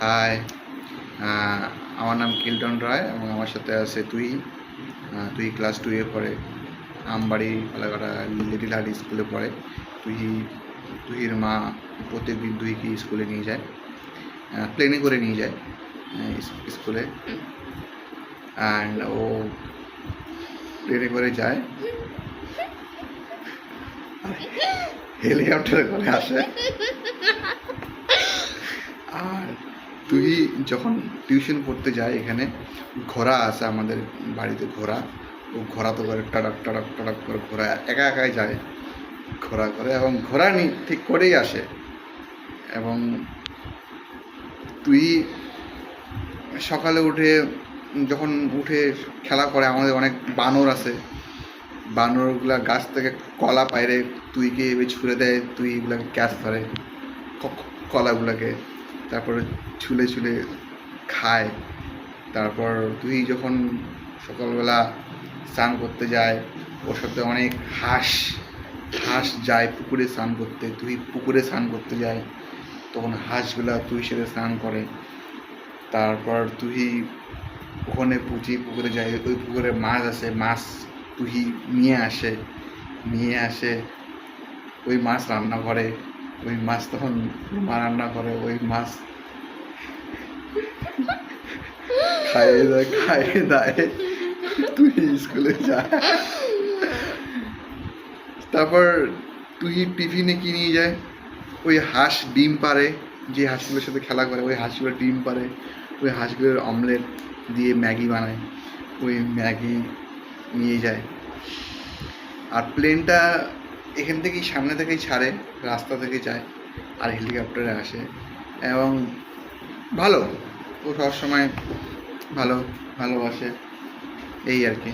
High, আমার নাম Cleiton রায় এবং আমার সাথে আছে তুই। তুই ক্লাস 2-এ পড়ে, আমবাড়ি ফালাকাটা লিটিল হার্ট স্কুলে পড়ে। তুহির মা প্রত্যেকদিন তুহিকে স্কুলে নিয়ে যায়, প্লেনে করে নিয়ে যায় স্কুলে। অ্যান্ড ও প্লেনে করে যায়, হেলিকপ্টারে করে আসে। আর তুই যখন টিউশন পড়তে যায়, এখানে ঘোড়া আছে আমাদের বাড়িতে, ঘোড়া। ও ঘোড়া তো করে টাড়াক টাড়াক টাড়াক করে ঘোড়া একা একাই যায়, ঘোড়া করে এবং ঘোড়া ঠিক করেই আসে। এবং তুই সকালে যখন উঠে খেলা করে, আমাদের অনেক বানর আছে, বানরগুলা গাছ থেকে কলা পাইরে তুইকে ছুঁড়ে দেয়, তুই এগুলাকে ক্যাচ ধরে কলাগুলাকে, তারপরে ছুলে ছুলে খায়। তারপর তুই যখন সকালবেলা স্নান করতে যায়, ওর সাথে অনেক হাঁস যায় পুকুরে স্নান করতে। তুই পুকুরে স্নান করতে যায়, তখন হাঁসগুলা তুই সাথে স্নান করে। তারপর তুই ওখানে পুকুরে যায়, ওই পুকুরে মাছ আছে, মাছ তুই নিয়ে আসে ওই মাছ রান্না করে। ওই মাছ তখন মা রান্না করে, ওই মাছ খাইয়ে দেয়, তুই স্কুলে যায়। তারপর তুই টিফিনে কি নিয়ে যায়? ওই হাঁস ডিম পারে, যে হাঁসগুলোর সাথে খেলা করে ওই হাঁসগুলো ডিম পারে, ওই হাঁসগুলোর অমলেট দিয়ে ম্যাগি বানায়, ওই ম্যাগি নিয়ে যায়। আর প্লেনটা এখান থেকেই, সামনে থেকেই ছাড়ে, রাস্তা থেকে যায় আর হেলিকপ্টারে আসে। এবং ভালো, ও সবসময় ভালোবাসে, এই আর কি।